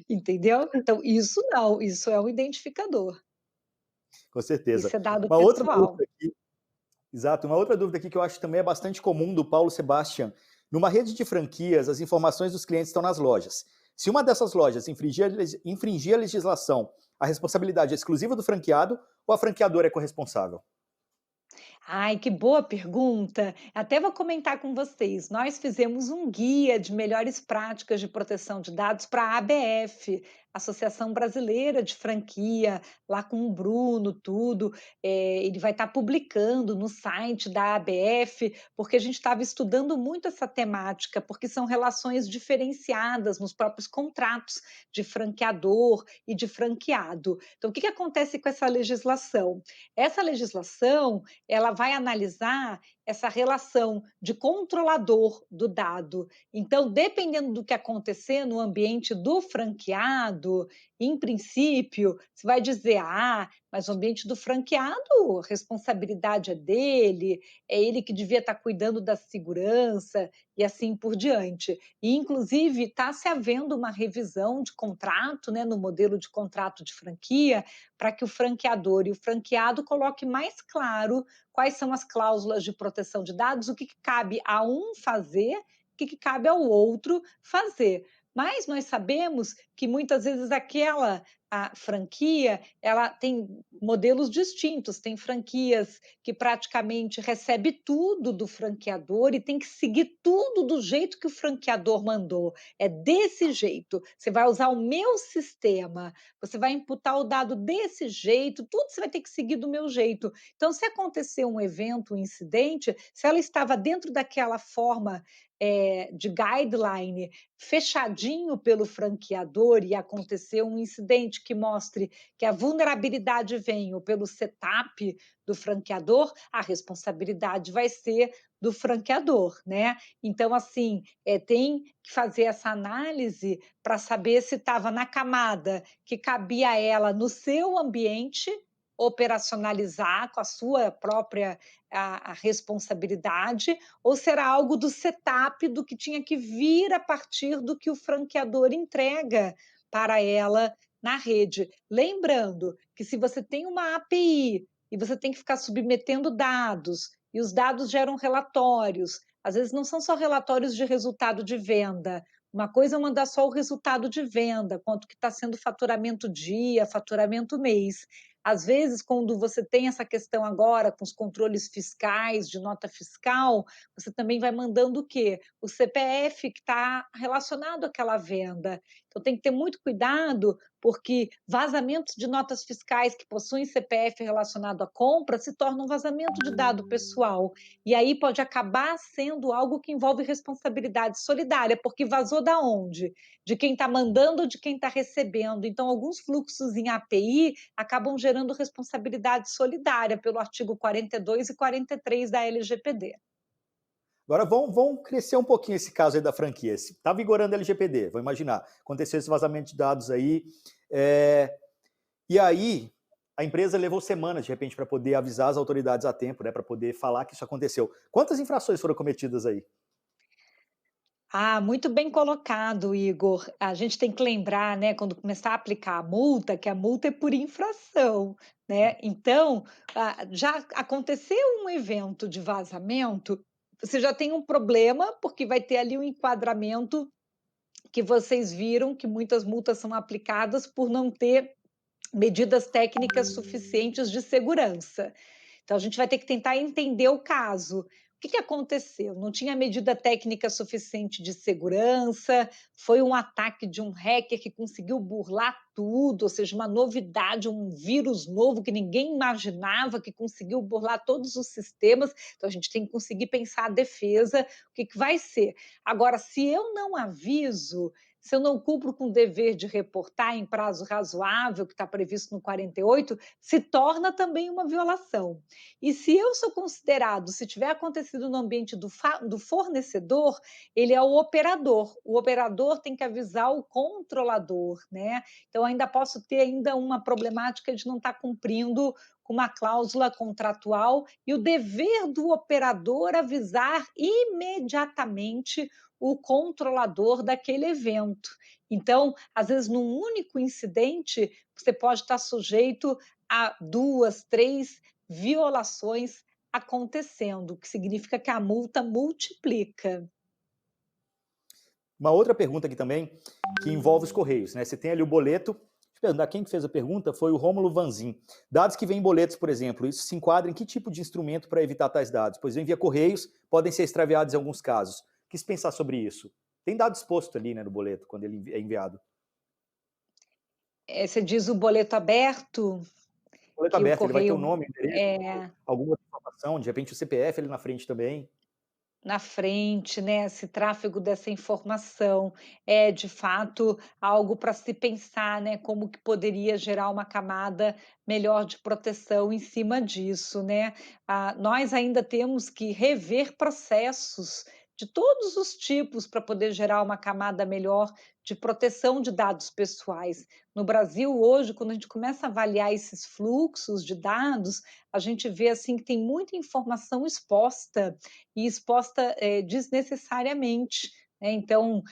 entendeu? Então, isso não, isso é um identificador, Com certeza. isso é dado Uma outra pessoal. dúvida aqui, exato, uma outra dúvida aqui que eu acho que também é bastante comum do Paulo Sebastian. Numa rede de franquias, as informações dos clientes estão nas lojas. Se uma dessas lojas infringir a legislação, a responsabilidade é exclusiva do franqueado ou a franqueadora é corresponsável? Ai, que boa pergunta. Até vou comentar com vocês. Nós fizemos um guia de melhores práticas de proteção de dados para a ABF, Associação Brasileira de Franquia, lá com o Bruno, tudo. Ele vai estar publicando no site da ABF, porque a gente estava estudando muito essa temática, porque são relações diferenciadas nos próprios contratos de franqueador e de franqueado. Então, o que que acontece com essa legislação? Essa legislação ela vai analisar essa relação de controlador do dado. Então, dependendo do que acontecer no ambiente do franqueado, em princípio, você vai dizer: "Ah, mas o ambiente do franqueado, a responsabilidade é dele, é ele que devia estar cuidando da segurança", e assim por diante. E, inclusive, está se havendo uma revisão de contrato, né, no modelo de contrato de franquia, para que o franqueador e o franqueado coloque mais claro quais são as cláusulas de proteção de dados, o que, que cabe a um fazer que cabe ao outro fazer. Mas nós sabemos que muitas vezes aquela a franquia, ela tem modelos distintos, tem franquias que praticamente recebe tudo do franqueador e tem que seguir tudo do jeito que o franqueador mandou. É desse jeito. Você vai usar o meu sistema, você vai imputar o dado desse jeito, tudo você vai ter que seguir do meu jeito. Então, se acontecer um evento, um incidente, se ela estava dentro daquela forma de guideline fechadinho pelo franqueador e aconteceu um incidente que mostre que a vulnerabilidade veio pelo setup do franqueador, a responsabilidade vai ser do franqueador, né? Então, assim, tem que fazer essa análise para saber se estava na camada que cabia a ela no seu ambiente operacionalizar com a sua própria a responsabilidade, ou será algo do setup do que tinha que vir a partir do que o franqueador entrega para ela na rede. Lembrando que se você tem uma API e você tem que ficar submetendo dados, e os dados geram relatórios, às vezes não são só relatórios de resultado de venda, uma coisa é mandar só o resultado de venda, quanto que está sendo faturamento dia, faturamento mês. Às vezes, quando você tem essa questão agora com os controles fiscais, de nota fiscal, você também vai mandando o quê? O CPF que está relacionado àquela venda. Então, tem que ter muito cuidado, porque vazamentos de notas fiscais que possuem CPF relacionado à compra se tornam vazamento de dado pessoal. E aí pode acabar sendo algo que envolve responsabilidade solidária, porque vazou da onde? De quem está mandando ou de quem está recebendo. Então, alguns fluxos em API acabam gerando responsabilidade solidária pelo artigo 42 e 43 da LGPD. Agora vamos crescer um pouquinho esse caso aí da franquia. Está vigorando a LGPD, vou imaginar. Aconteceu esse vazamento de dados aí. E aí, a empresa levou semanas, de repente, para poder avisar as autoridades a tempo, né? Para poder falar que isso aconteceu. Quantas infrações foram cometidas aí? Ah, muito bem colocado, Igor. A gente tem que lembrar, né, quando começar a aplicar a multa, que a multa é por infração, né? Então, já aconteceu um evento de vazamento, você já tem um problema, porque vai ter ali um enquadramento que vocês viram que muitas multas são aplicadas por não ter medidas técnicas suficientes de segurança. Então, a gente vai ter que tentar entender o caso. O que aconteceu? Não tinha medida técnica suficiente de segurança, foi um ataque de um hacker que conseguiu burlar tudo, ou seja, uma novidade, um vírus novo que ninguém imaginava, que conseguiu burlar todos os sistemas. Então, a gente tem que conseguir pensar a defesa, o que vai ser. Agora, se eu não aviso, se eu não cumpro com o dever de reportar em prazo razoável, que está previsto no 48, se torna também uma violação. E se eu sou considerado, se tiver acontecido no ambiente do fornecedor, ele é o operador. O operador tem que avisar o controlador, né? Então, ainda posso ter ainda uma problemática de não estar cumprindo com uma cláusula contratual e o dever do operador avisar imediatamente o controlador daquele evento. Então, às vezes, num único incidente, você pode estar sujeito a 2, 3 violações acontecendo, o que significa que a multa multiplica. Uma outra pergunta aqui também, que envolve os Correios, né? Você tem ali o boleto. Deixa eu perguntar, quem fez a pergunta foi o Rômulo Vanzin. Dados que vêm em boletos, por exemplo, isso se enquadra em que tipo de instrumento para evitar tais dados? Pois vem via Correios, podem ser extraviados em alguns casos. O que se pensar sobre isso? Tem dado exposto ali, né, no boleto, quando ele é enviado. Você diz o boleto aberto, O boleto que o aberto, ele vai ter o correio nome, o endereço, é, alguma outra informação, de repente o CPF ali na frente também. na frente, né, esse tráfego dessa informação é de fato algo para se pensar, né, como que poderia gerar uma camada melhor de proteção em cima disso, né? Nós ainda temos que rever processos de todos os tipos para poder gerar uma camada melhor de proteção de dados pessoais. No Brasil, hoje, quando a gente começa a avaliar esses fluxos de dados, a gente vê assim que tem muita informação exposta e exposta desnecessariamente. Né? Então,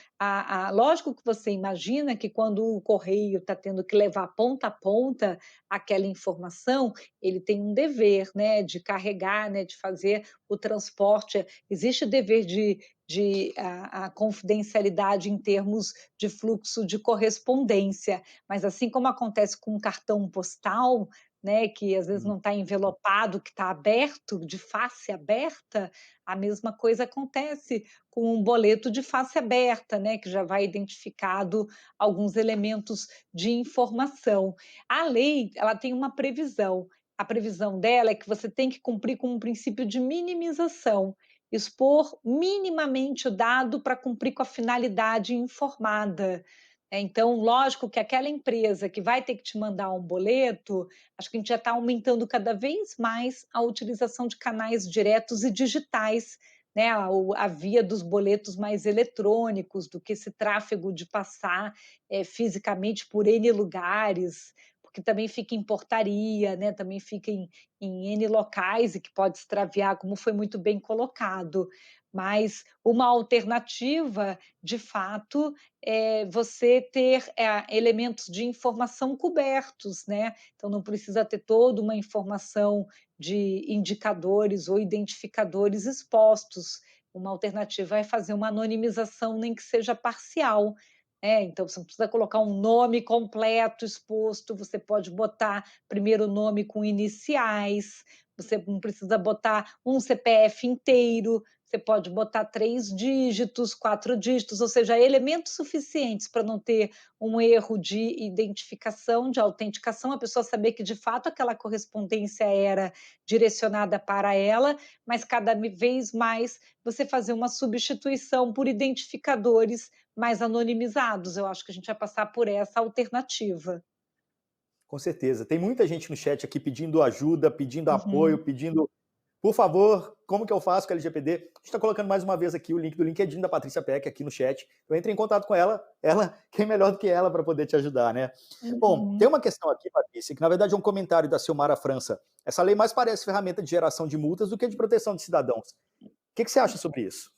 lógico que você imagina que quando o correio está tendo que levar ponta a ponta aquela informação, ele tem um dever, né, de carregar, né, de fazer o transporte. Existe o dever de a confidencialidade em termos de fluxo de correspondência, mas assim como acontece com um cartão postal, né, que às vezes Hum. não está envelopado, que está aberto, de face aberta, a mesma coisa acontece com um boleto de face aberta, né, que já vai identificado alguns elementos de informação. A lei, ela tem uma previsão. A previsão dela é que você tem que cumprir com um princípio de minimização, expor minimamente o dado para cumprir com a finalidade informada. Então, lógico que aquela empresa que vai ter que te mandar um boleto, acho que a gente já está aumentando cada vez mais a utilização de canais diretos e digitais, né, a via dos boletos mais eletrônicos, do que esse tráfego de passar, fisicamente por N lugares, porque também fica em portaria, né, também fica em N locais e que pode extraviar, como foi muito bem colocado. Mas uma alternativa, de fato, é você ter, elementos de informação cobertos, né, então não precisa ter toda uma informação de indicadores ou identificadores expostos. Uma alternativa é fazer uma anonimização, nem que seja parcial. Então você não precisa colocar um nome completo exposto, você pode botar primeiro o nome com iniciais, você não precisa botar um CPF inteiro, você pode botar 3 dígitos, 4 dígitos, ou seja, elementos suficientes para não ter um erro de identificação, de autenticação, a pessoa saber que de fato aquela correspondência era direcionada para ela, mas cada vez mais você fazer uma substituição por identificadores mais anonimizados. Eu acho que a gente vai passar por essa alternativa. Com certeza. Tem muita gente no chat aqui pedindo ajuda, pedindo apoio, Uhum. pedindo, por favor, como que eu faço com a LGPD? A gente está colocando mais uma vez aqui o link do LinkedIn da Patrícia Peck aqui no chat. Eu entre em contato com ela, quem melhor do que ela para poder te ajudar, né? Bom, tem Uhum. uma questão aqui, Patrícia, que na verdade é um comentário da Silmara França. Essa lei mais parece ferramenta de geração de multas do que de proteção de cidadãos. O que você acha sobre isso?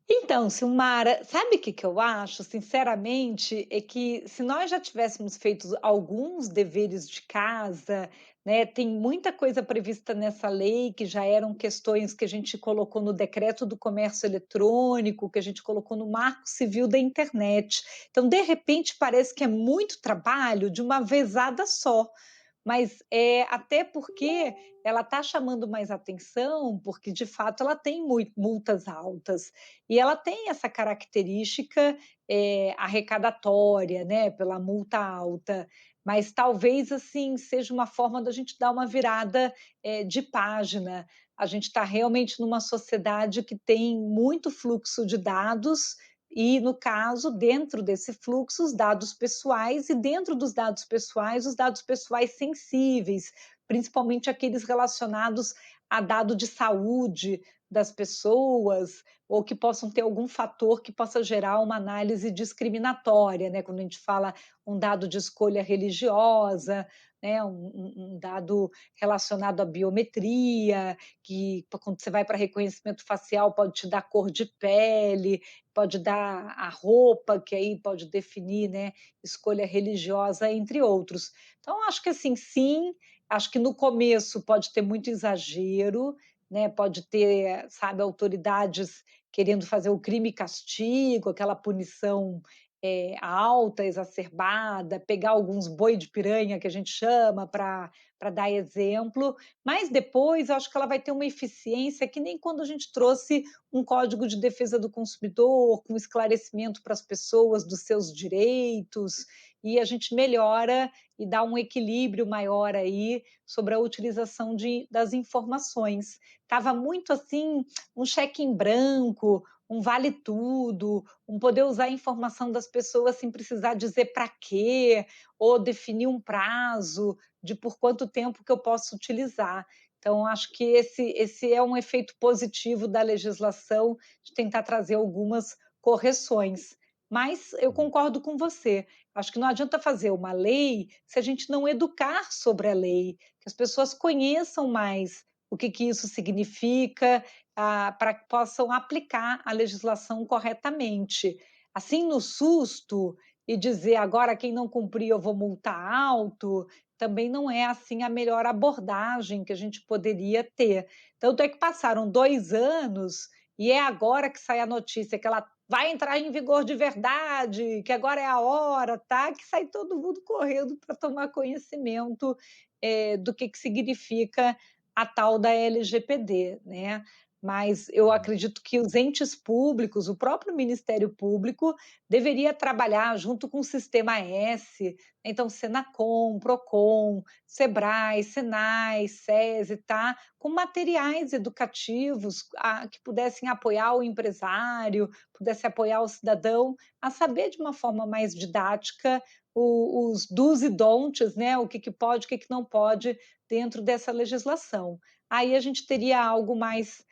Então, Silmara, sabe o que eu acho, sinceramente, é que se nós já tivéssemos feito alguns deveres de casa, né, tem muita coisa prevista nessa lei que já eram questões que a gente colocou no Decreto do Comércio Eletrônico, que a gente colocou no Marco Civil da Internet. Então, de repente, parece que é muito trabalho de uma vezada só. Mas, até porque ela está chamando mais atenção, porque de fato ela tem multas altas, e ela tem essa característica, arrecadatória, né, pela multa alta, mas talvez, assim, seja uma forma da gente dar uma virada, de página. A gente está realmente numa sociedade que tem muito fluxo de dados e, no caso, dentro desse fluxo, os dados pessoais e dentro dos dados pessoais, os dados pessoais sensíveis, principalmente aqueles relacionados a dado de saúde das pessoas, ou que possam ter algum fator que possa gerar uma análise discriminatória, né, quando a gente fala um dado de escolha religiosa, né, um dado relacionado à biometria, que quando você vai para reconhecimento facial pode te dar cor de pele, pode dar a roupa, que aí pode definir, né, escolha religiosa, entre outros. Então, acho que assim, sim, acho que no começo pode ter muito exagero, né, pode ter, sabe, autoridades querendo fazer o crime e castigo, aquela punição, alta, exacerbada, pegar alguns boi de piranha, que a gente chama, para dar exemplo, mas depois eu acho que ela vai ter uma eficiência que nem quando a gente trouxe um código de defesa do consumidor, com esclarecimento para as pessoas dos seus direitos, e a gente melhora e dá um equilíbrio maior aí sobre a utilização das informações. Estava muito assim, um cheque em branco, um vale tudo, um poder usar a informação das pessoas sem precisar dizer para quê, ou definir um prazo de por quanto tempo que eu posso utilizar. Então, acho que esse é um efeito positivo da legislação, de tentar trazer algumas correções. Mas eu concordo com você, acho que não adianta fazer uma lei se a gente não educar sobre a lei, que as pessoas conheçam mais o que isso significa, para que possam aplicar a legislação corretamente. Assim, no susto, e dizer: "Agora quem não cumprir eu vou multar alto", também não é, assim, a melhor abordagem que a gente poderia ter. Tanto é que passaram 2 anos e é agora que sai a notícia que ela vai entrar em vigor de verdade, que agora é a hora, tá, que sai todo mundo correndo para tomar conhecimento, do que significa a tal da LGPD, né. Mas eu acredito que os entes públicos, o próprio Ministério Público, deveria trabalhar junto com o Sistema S, então Senacom, Procon, Sebrae, Senai, SESI, tá, com materiais educativos, que pudessem apoiar o empresário, pudesse apoiar o cidadão a saber de uma forma mais didática os dos e don'ts, né, o que que pode, o que que não pode dentro dessa legislação. Aí a gente teria algo mais,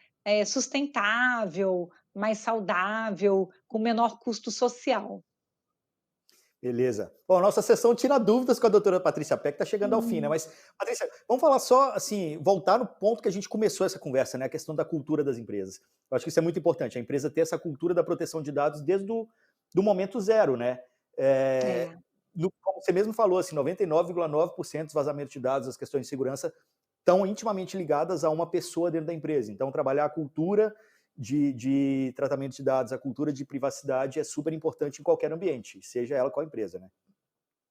sustentável, mais saudável, com menor custo social. Beleza. Bom, a nossa sessão tira dúvidas com a doutora Patrícia Peck está chegando ao fim, né? Hum. Mas, Patrícia, vamos falar só, assim, voltar no ponto que a gente começou essa conversa, né? A questão da cultura das empresas. Eu acho que isso é muito importante, a empresa ter essa cultura da proteção de dados desde do momento zero, né? É. Como você mesmo falou, assim, 99,9% dos vazamentos de dados, as questões de segurança, estão intimamente ligadas a uma pessoa dentro da empresa. Então, trabalhar a cultura de tratamento de dados, a cultura de privacidade é super importante em qualquer ambiente, seja ela qual empresa, né?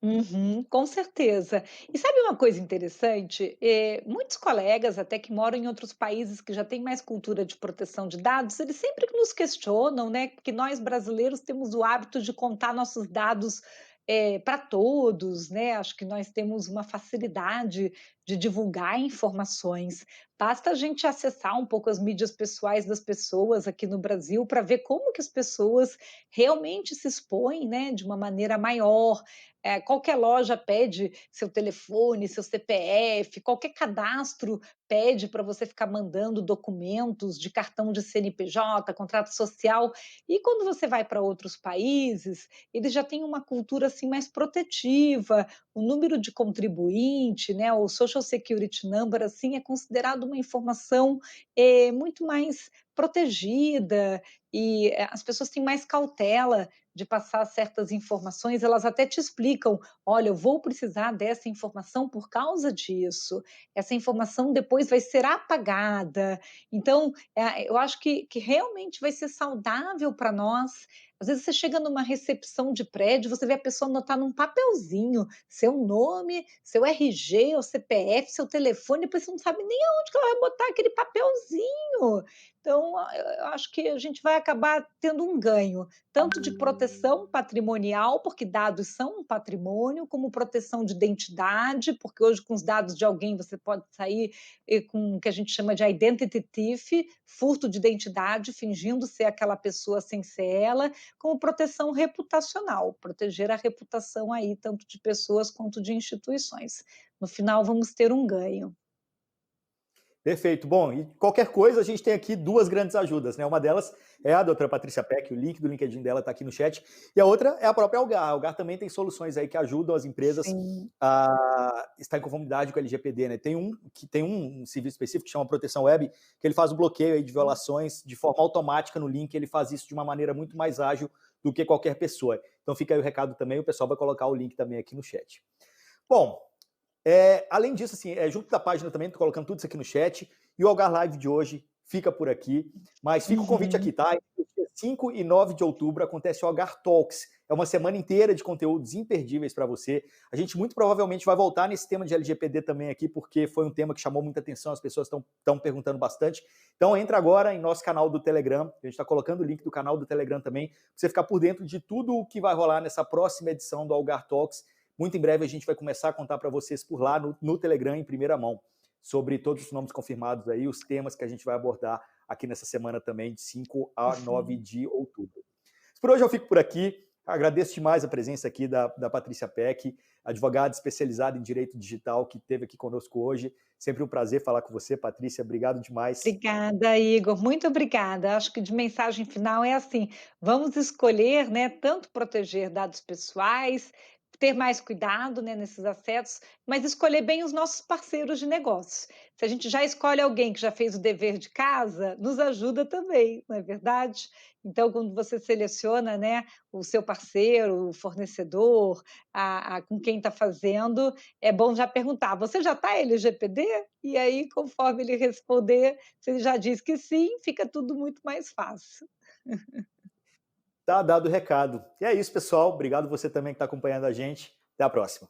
Uhum, com certeza. E sabe uma coisa interessante? Muitos colegas, até que moram em outros países que já têm mais cultura de proteção de dados, eles sempre nos questionam, né? Porque nós brasileiros temos o hábito de contar nossos dados para todos, né? Acho que nós temos uma facilidade de divulgar informações. Basta a gente acessar um pouco as mídias pessoais das pessoas aqui no Brasil para ver como que as pessoas realmente se expõem, né? De uma maneira maior. Qualquer loja pede seu telefone, seu CPF, qualquer cadastro pede para você ficar mandando documentos de cartão de CNPJ, contrato social. E quando você vai para outros países, eles já têm uma cultura assim mais protetiva. O número de contribuinte, né, o Social Security Number, assim, é considerado uma informação muito mais protegida e as pessoas têm mais cautela de passar certas informações, elas até te explicam: "Olha, eu vou precisar dessa informação por causa disso. Essa informação depois vai ser apagada". Então, eu acho que realmente vai ser saudável para nós. Às vezes você chega numa recepção de prédio, você vê a pessoa anotar num papelzinho seu nome, seu RG, o CPF, seu telefone, depois você não sabe nem aonde que ela vai botar aquele papelzinho. Então, eu acho que a gente vai acabar tendo um ganho tanto de proteção patrimonial, porque dados são um patrimônio, como proteção de identidade, porque hoje com os dados de alguém você pode sair com o que a gente chama de identity thief, furto de identidade, fingindo ser aquela pessoa sem ser ela, como proteção reputacional, proteger a reputação aí tanto de pessoas quanto de instituições. No final vamos ter um ganho. Perfeito. Bom, e qualquer coisa, a gente tem aqui duas grandes ajudas, né? Uma delas é a doutora Patrícia Peck, o link do LinkedIn dela está aqui no chat, e a outra é a própria Algar. A Algar também tem soluções aí que ajudam as empresas Sim. a estar em conformidade com o LGPD, né? Tem um serviço específico que chama Proteção Web, que ele faz o bloqueio aí de violações de forma automática no link, ele faz isso de uma maneira muito mais ágil do que qualquer pessoa. Então fica aí o recado também, o pessoal vai colocar o link também aqui no chat. Bom, além disso, assim, junto da página também, tô colocando tudo isso aqui no chat, e o Algar Live de hoje fica por aqui, mas fica o convite aqui, Uhum. tá? Dia 5 e 9 de outubro acontece o Algar Talks, é uma semana inteira de conteúdos imperdíveis para você. A gente muito provavelmente vai voltar nesse tema de LGPD também aqui, porque foi um tema que chamou muita atenção, as pessoas estão perguntando bastante. Então entra agora em nosso canal do Telegram, a gente está colocando o link do canal do Telegram também, para você ficar por dentro de tudo o que vai rolar nessa próxima edição do Algar Talks. Muito em breve a gente vai começar a contar para vocês por lá no Telegram em primeira mão, sobre todos os nomes confirmados aí, os temas que a gente vai abordar aqui nessa semana também, de 5 a 9 Uhum. de outubro. Por hoje eu fico por aqui, agradeço demais a presença aqui da Patrícia Peck, advogada especializada em direito digital, que esteve aqui conosco hoje. Sempre um prazer falar com você, Patrícia, obrigado demais. Obrigada, Igor, muito obrigada. Acho que de mensagem final é assim: vamos escolher, né, tanto proteger dados pessoais, ter mais cuidado, né, nesses acessos, mas escolher bem os nossos parceiros de negócios. Se a gente já escolhe alguém que já fez o dever de casa, nos ajuda também, não é verdade? Então, quando você seleciona, né, o seu parceiro, o fornecedor, com quem está fazendo, é bom já perguntar: "Você já está LGPD?" E aí, conforme ele responder, se ele já diz que sim, fica tudo muito mais fácil. Tá dado o recado. E é isso, pessoal. Obrigado você também que está acompanhando a gente. Até a próxima.